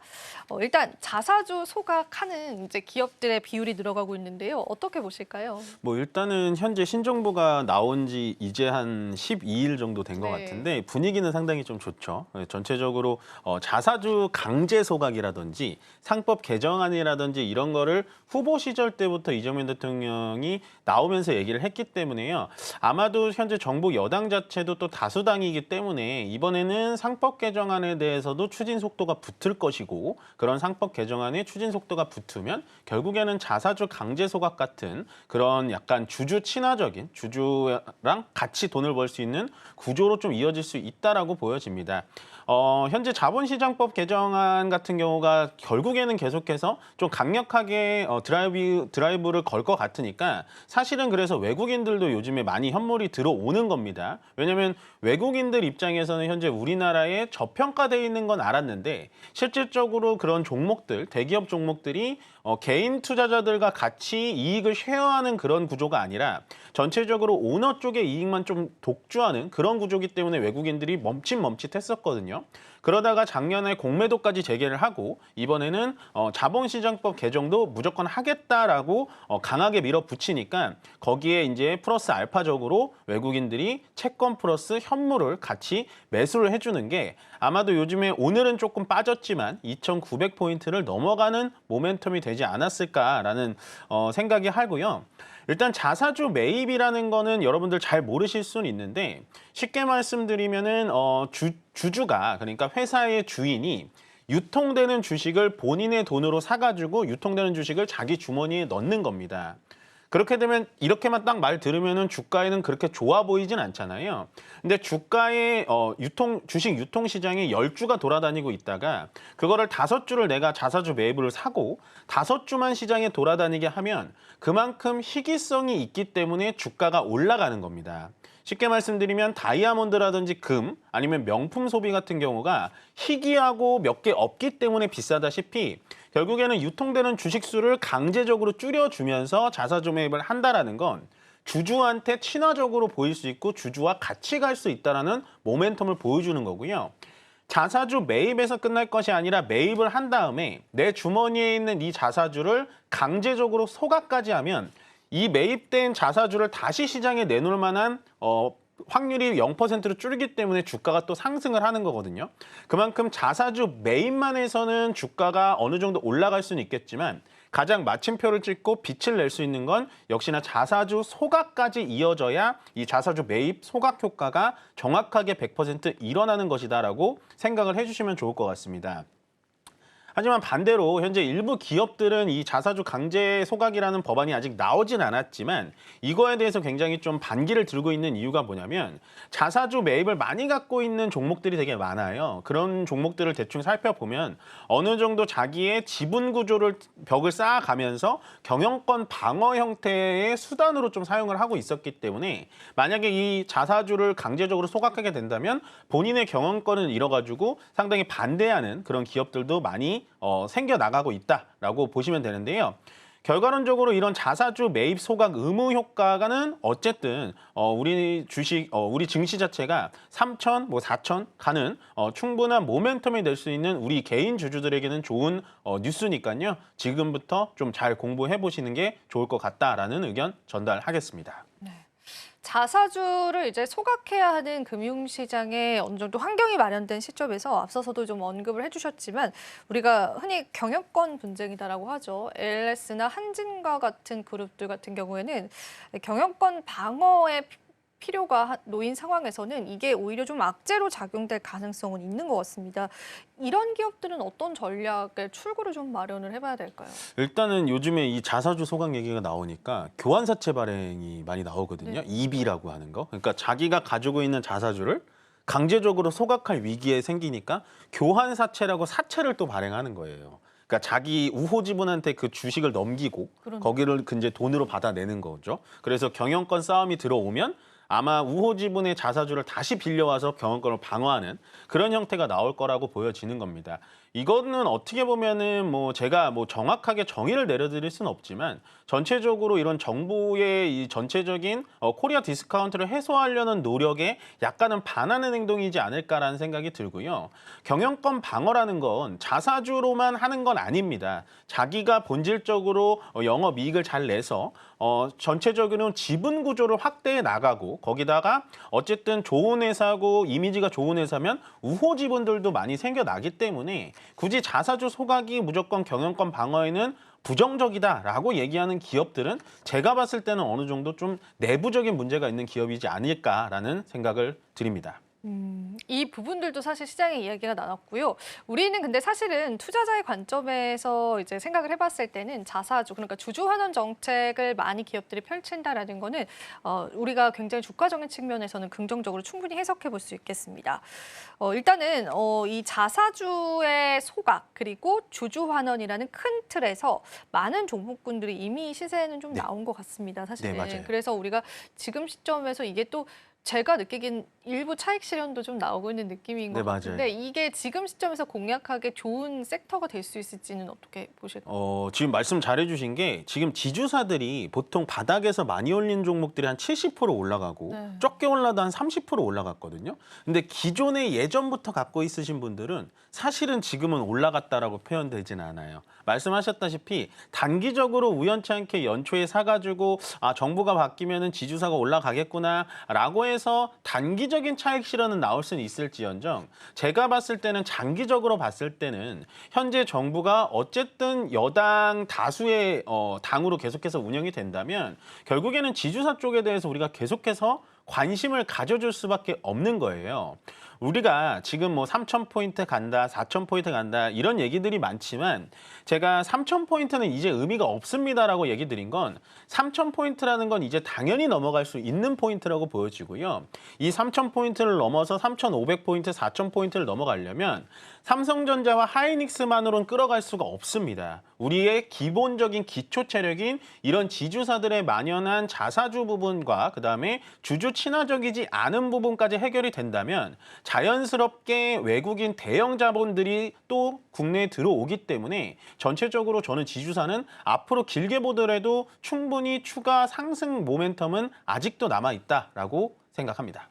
Speaker 1: 일단 자사주 소각하는 이제 기업들의 비율이 늘어가고 있는데요. 어떻게 보실까요?
Speaker 3: 뭐 일단은 현재 신정부가 나온 지 이제 한 12일 정도 된 것
Speaker 1: 네.
Speaker 3: 같은데 분위기는 상당히 좀 좋죠. 전체적으로 자사주 강제 소각이라든지 상법 개정안이라든지 이런 거를 후보 시절 때부터 이재명 대통령이 나오면서 얘기를 했기 때문에요. 아마도 현재 정부 여당 자체도 또 다수당이기 때문에 이번에는 상법 개정안에 대해서도 추진 속도가 붙을 것이고 그런 상법 개정안에 추진 속도가 붙으면 결국에는 자사주 강제 소각 같은 그런 약간 주주 친화적인 주주랑 같이 돈을 벌 수 있는 구조로 좀 이어질 수 있다라고 보여집니다. 현재 자본시장법 개정안 같은 경우가 결국에는 계속해서 좀 강력하게 드라이브를 걸 것 같으니까 사실은 그래서 외국인들도 요즘에 많이 현물이 들어오는 겁니다. 왜냐하면 외국인들 입장에서는 현재 우리나라에 저평가되어 있는 건 알았는데 실질적으로 그런 종목들, 대기업 종목들이 개인 투자자들과 같이 이익을 쉐어하는 그런 구조가 아니라 전체적으로 오너 쪽의 이익만 좀 독주하는 그런 구조기 때문에 외국인들이 멈칫멈칫했었거든요. 그러다가 작년에 공매도까지 재개를 하고 이번에는 자본시장법 개정도 무조건 하겠다라고 강하게 밀어붙이니까 거기에 이제 플러스 알파적으로 외국인들이 채권 플러스 현물을 같이 매수를 해주는 게 아마도 요즘에 오늘은 조금 빠졌지만 2,900포인트를 넘어가는 모멘텀이 되지 않았을까라는 생각이 하고요. 일단 자사주 매입이라는 거는 여러분들 잘 모르실 수는 있는데 쉽게 말씀드리면은 주주가 그러니까 회사의 주인이 유통되는 주식을 본인의 돈으로 사가지고 유통되는 주식을 자기 주머니에 넣는 겁니다. 그렇게 되면 이렇게만 딱 말 들으면은 주가에는 그렇게 좋아 보이진 않잖아요. 근데 주가의 주식 유통 시장에 10주가 돌아다니고 있다가 그거를 5주를 내가 자사주 매입을 사고 5주만 시장에 돌아다니게 하면 그만큼 희귀성이 있기 때문에 주가가 올라가는 겁니다. 쉽게 말씀드리면 다이아몬드라든지 금 아니면 명품 소비 같은 경우가 희귀하고 몇 개 없기 때문에 비싸다시피 결국에는 유통되는 주식 수를 강제적으로 줄여주면서 자사주 매입을 한다라는 건 주주한테 친화적으로 보일 수 있고 주주와 같이 갈 수 있다는 모멘텀을 보여주는 거고요. 자사주 매입에서 끝날 것이 아니라 매입을 한 다음에 내 주머니에 있는 이 자사주를 강제적으로 소각까지 하면 이 매입된 자사주를 다시 시장에 내놓을 만한 확률이 0%로 줄기 때문에 주가가 또 상승을 하는 거거든요. 그만큼 자사주 매입만 해서는 주가가 어느 정도 올라갈 수는 있겠지만 가장 마침표를 찍고 빛을 낼 수 있는 건 역시나 자사주 소각까지 이어져야 이 자사주 매입 소각 효과가 정확하게 100% 일어나는 것이다라고 생각을 해주시면 좋을 것 같습니다. 하지만 반대로 현재 일부 기업들은 이 자사주 강제 소각이라는 법안이 아직 나오진 않았지만 이거에 대해서 굉장히 좀 반기를 들고 있는 이유가 뭐냐면 자사주 매입을 많이 갖고 있는 종목들이 되게 많아요. 그런 종목들을 대충 살펴보면 어느 정도 자기의 지분 구조를 벽을 쌓아가면서 경영권 방어 형태의 수단으로 좀 사용을 하고 있었기 때문에 만약에 이 자사주를 강제적으로 소각하게 된다면 본인의 경영권을 잃어가지고 상당히 반대하는 그런 기업들도 많이 생겨나가고 있다라고 보시면 되는데요. 결과론적으로 이런 자사주 매입 소각 의무 효과는 어쨌든 우리 증시 자체가 3천, 4천 가는 충분한 모멘텀이 될 수 있는 우리 개인 주주들에게는 좋은 뉴스니까요. 지금부터 좀 잘 공부해 보시는 게 좋을 것 같다라는 의견 전달하겠습니다.
Speaker 1: 네. 자사주를 이제 소각해야 하는 금융시장에 어느 정도 환경이 마련된 시점에서 앞서서도 좀 언급을 해주셨지만 우리가 흔히 경영권 분쟁이다라고 하죠. ALS나 한진과 같은 그룹들 같은 경우에는 경영권 방어에 필요가 놓인 상황에서는 이게 오히려 좀 악재로 작용될 가능성은 있는 것 같습니다. 이런 기업들은 어떤 전략의 출구를 좀 마련을 해봐야 될까요?
Speaker 3: 일단은 요즘에 이 자사주 소각 얘기가 나오니까 교환사채 발행이 많이 나오거든요.
Speaker 1: 네.
Speaker 3: EB라고 하는 거. 그러니까 자기가 가지고 있는 자사주를 강제적으로 소각할 위기에 생기니까 교환사채라고 사채를 또 발행하는 거예요. 그러니까 자기 우호 지분한테 그 주식을 넘기고
Speaker 1: 그러네.
Speaker 3: 거기를 이제 돈으로 받아내는 거죠. 그래서 경영권 싸움이 들어오면 아마 우호 지분의 자사주를 다시 빌려와서 경영권을 방어하는 그런 형태가 나올 거라고 보여지는 겁니다. 이거는 어떻게 보면은 뭐 제가 뭐 정확하게 정의를 내려드릴 수는 없지만 전체적으로 이런 정부의 이 전체적인 코리아 디스카운트를 해소하려는 노력에 약간은 반하는 행동이지 않을까라는 생각이 들고요. 경영권 방어라는 건 자사주로만 하는 건 아닙니다. 자기가 본질적으로 영업이익을 잘 내서 전체적으로 지분 구조를 확대해 나가고 거기다가 어쨌든 좋은 회사고 이미지가 좋은 회사면 우호 지분들도 많이 생겨나기 때문에 굳이 자사주 소각이 무조건 경영권 방어에는 부정적이다라고 얘기하는 기업들은 제가 봤을 때는 어느 정도 좀 내부적인 문제가 있는 기업이지 않을까라는 생각을 드립니다.
Speaker 1: 이 부분들도 사실 시장에 이야기가 나눴고요. 우리는 근데 사실은 투자자의 관점에서 이제 생각을 해봤을 때는 자사주, 그러니까 주주 환원 정책을 많이 기업들이 펼친다라는 거는 우리가 굉장히 주가적인 측면에서는 긍정적으로 충분히 해석해 볼 수 있겠습니다. 일단은 이 자사주의 소각 그리고 주주 환원이라는 큰 틀에서 많은 종목군들이 이미 시세에는 좀 나온 것 같습니다. 사실은.
Speaker 3: 네, 맞아요.
Speaker 1: 그래서 우리가 지금 시점에서 이게 또 제가 느끼긴 일부 차익 실현도 좀 나오고 있는 느낌인 것
Speaker 3: 네, 맞아요.
Speaker 1: 같은데 이게 지금 시점에서 공략하기 좋은 섹터가 될 수 있을지는 어떻게 보실까요?
Speaker 3: 지금 말씀 잘해주신 게 지금 지주사들이 보통 바닥에서 많이 올린 종목들이 한 70% 올라가고
Speaker 1: 네.
Speaker 3: 적게 올라도 한 30% 올라갔거든요. 근데 기존에 예전부터 갖고 있으신 분들은 사실은 지금은 올라갔다라고 표현되지는 않아요. 말씀하셨다시피 단기적으로 우연치 않게 연초에 사가지고 정부가 바뀌면은 지주사가 올라가겠구나라고 해서 단기적인 차익 실현은 나올 수는 있을지언정 제가 봤을 때는 장기적으로 봤을 때는 현재 정부가 어쨌든 여당 다수의 당으로 계속해서 운영이 된다면 결국에는 지주사 쪽에 대해서 우리가 계속해서 관심을 가져줄 수밖에 없는 거예요. 우리가 지금 뭐 3,000포인트 간다, 4,000포인트 간다 이런 얘기들이 많지만 제가 3,000포인트는 이제 의미가 없습니다라고 얘기 드린 건 3,000포인트라는 건 이제 당연히 넘어갈 수 있는 포인트라고 보여지고요. 이 3,000포인트를 넘어서 3,500포인트, 4,000포인트를 넘어가려면 삼성전자와 하이닉스만으로는 끌어갈 수가 없습니다. 우리의 기본적인 기초 체력인 이런 지주사들의 만연한 자사주 부분과 그다음에 주주 친화적이지 않은 부분까지 해결이 된다면 자연스럽게 외국인 대형 자본들이 또 국내에 들어오기 때문에 전체적으로 저는 지주사는 앞으로 길게 보더라도 충분히 추가 상승 모멘텀은 아직도 남아있다라고 생각합니다.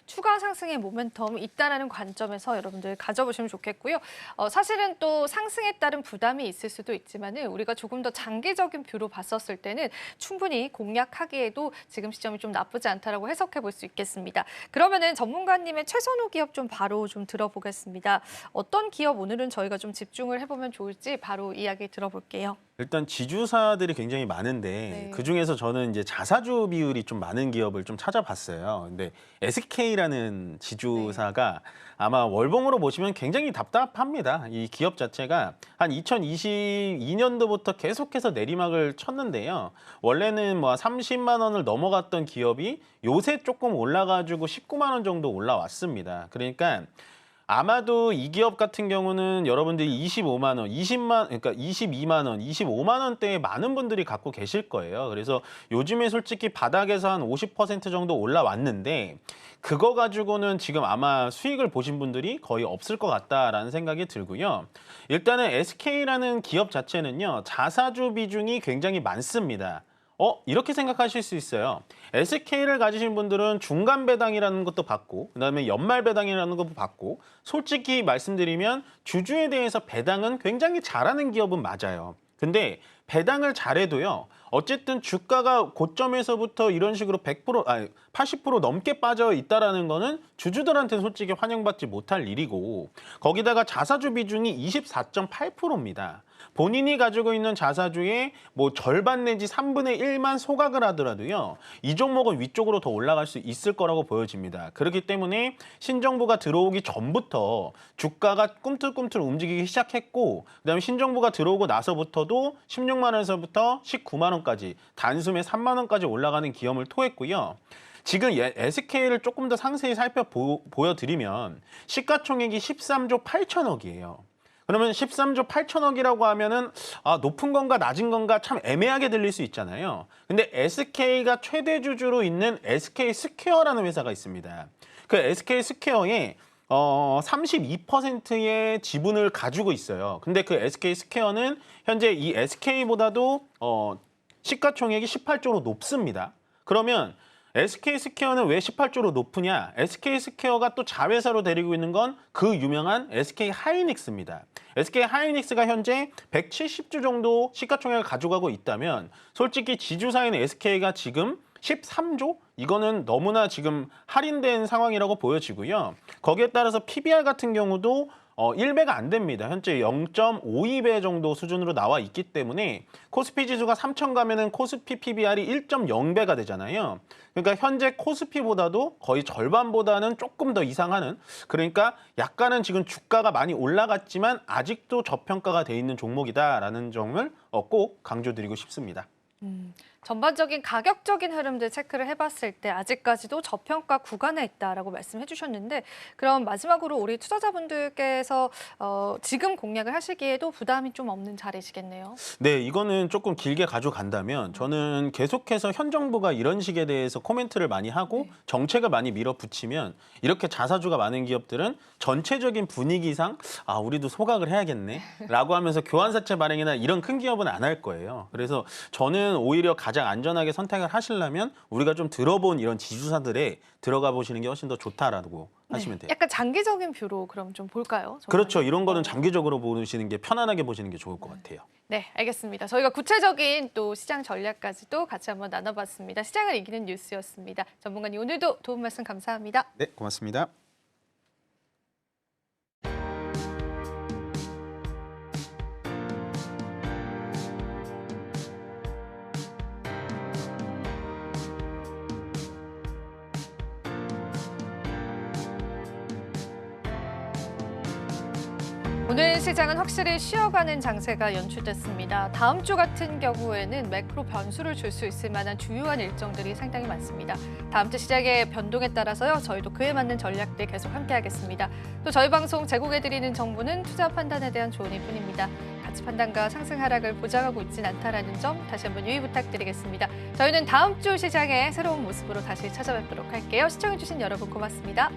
Speaker 1: 추가 상승의 모멘텀이 있다는 관점에서 여러분들 가져보시면 좋겠고요. 사실은 또 상승에 따른 부담이 있을 수도 있지만은 우리가 조금 더 장기적인 뷰로 봤었을 때는 충분히 공략하기에도 지금 시점이 좀 나쁘지 않다라고 해석해 볼 수 있겠습니다. 그러면은 전문가님의 최선호 기업 좀 바로 좀 들어보겠습니다. 어떤 기업 오늘은 저희가 좀 집중을 해보면 좋을지 바로 이야기 들어볼게요.
Speaker 3: 일단 지주사들이 굉장히 많은데
Speaker 1: 네.
Speaker 3: 그중에서 저는 이제 자사주 비율이 좀 많은 기업을 좀 찾아봤어요. 근데 SK라는 지주사가 아마 월봉으로 보시면 굉장히 답답합니다. 이 기업 자체가 한 2022년도부터 계속해서 내리막을 쳤는데요. 원래는 뭐 30만 원을 넘어갔던 기업이 요새 조금 올라가지고 19만 원 정도 올라왔습니다. 그러니까 아마도 이 기업 같은 경우는 여러분들이 25만 원, 22만 원, 25만 원대에 많은 분들이 갖고 계실 거예요. 그래서 요즘에 솔직히 바닥에서 한 50% 정도 올라왔는데 그거 가지고는 지금 아마 수익을 보신 분들이 거의 없을 것 같다라는 생각이 들고요. 일단은 SK라는 기업 자체는요, 자사주 비중이 굉장히 많습니다. 이렇게 생각하실 수 있어요. SK를 가지신 분들은 중간 배당이라는 것도 받고 그다음에 연말 배당이라는 것도 받고 솔직히 말씀드리면 주주에 대해서 배당은 굉장히 잘하는 기업은 맞아요. 근데 배당을 잘해도요. 어쨌든 주가가 고점에서부터 이런 식으로 100% 아니 80% 넘게 빠져 있다라는 거는 주주들한테는 솔직히 환영받지 못할 일이고 거기다가 자사주 비중이 24.8%입니다. 본인이 가지고 있는 자사주의 뭐 절반 내지 3분의 1만 소각을 하더라도요. 이 종목은 위쪽으로 더 올라갈 수 있을 거라고 보여집니다. 그렇기 때문에 신정부가 들어오기 전부터 주가가 꿈틀꿈틀 움직이기 시작했고 그다음에 신정부가 들어오고 나서부터도 16만 원에서부터 19만 원까지 단숨에 3만 원까지 올라가는 기염을 토했고요. 지금 SK를 조금 더 상세히 보여드리면 시가총액이 13조 8천억이에요. 그러면 13조 8천억이라고 하면은 높은 건가 낮은 건가 참 애매하게 들릴 수 있잖아요. 근데 SK가 최대 주주로 있는 SK 스퀘어라는 회사가 있습니다. 그 SK 스퀘어에 32%의 지분을 가지고 있어요. 근데 그 SK 스퀘어는 현재 이 SK보다도 시가총액이 18조로 높습니다. 그러면 SK 스퀘어는 왜 18조로 높으냐? SK 스퀘어가 또 자회사로 데리고 있는 건 그 유명한 SK 하이닉스입니다. SK 하이닉스가 현재 170조 정도 시가총액을 가져가고 있다면 솔직히 지주사인 SK가 지금 13조? 이거는 너무나 지금 할인된 상황이라고 보여지고요. 거기에 따라서 PBR 같은 경우도 1배가 안 됩니다. 현재 0.52배 정도 수준으로 나와 있기 때문에 코스피 지수가 3,000 가면은 코스피 PBR이 1.0배가 되잖아요. 그러니까 현재 코스피보다도 거의 절반보다는 조금 더 이상하는 그러니까 약간은 지금 주가가 많이 올라갔지만 아직도 저평가가 돼 있는 종목이다라는 점을 꼭 강조드리고 싶습니다.
Speaker 1: 전반적인 가격적인 흐름들 체크를 해봤을 때 아직까지도 저평가 구간에 있다라고 말씀해 주셨는데 그럼 마지막으로 우리 투자자분들께서 지금 공략을 하시기에도 부담이 좀 없는 자리시겠네요.
Speaker 3: 네, 이거는 조금 길게 가져간다면 저는 계속해서 현 정부가 이런 식에 대해서 코멘트를 많이 하고 정책을 많이 밀어붙이면 이렇게 자사주가 많은 기업들은 전체적인 분위기상 우리도 소각을 해야겠네 라고 하면서 교환사채 발행이나 이런 큰 기업은 안 할 거예요. 그래서 저는 오히려 가장 안전하게 선택을 하시려면 우리가 좀 들어본 이런 지주사들에 들어가 보시는 게 훨씬 더 좋다라고 하시면 돼요.
Speaker 1: 약간 장기적인 뷰로 그럼 좀 볼까요?
Speaker 3: 그렇죠. 이런 거는 장기적으로 보시는 게 편안하게 보시는 게 좋을 것 같아요.
Speaker 1: 네, 알겠습니다. 저희가 구체적인 또 시장 전략까지도 같이 한번 나눠봤습니다. 시장을 이기는 뉴스였습니다. 전문가님 오늘도 도움 말씀 감사합니다.
Speaker 3: 네, 고맙습니다.
Speaker 1: 오늘 시장은 확실히 쉬어가는 장세가 연출됐습니다. 다음 주 같은 경우에는 매크로 변수를 줄 수 있을 만한 주요한 일정들이 상당히 많습니다. 다음 주 시장의 변동에 따라서요, 저희도 그에 맞는 전략들 계속 함께하겠습니다. 또 저희 방송 제공해드리는 정보는 투자 판단에 대한 조언일 뿐입니다. 가치 판단과 상승 하락을 보장하고 있진 않다라는 점 다시 한번 유의 부탁드리겠습니다. 저희는 다음 주 시장의 새로운 모습으로 다시 찾아뵙도록 할게요. 시청해주신 여러분 고맙습니다.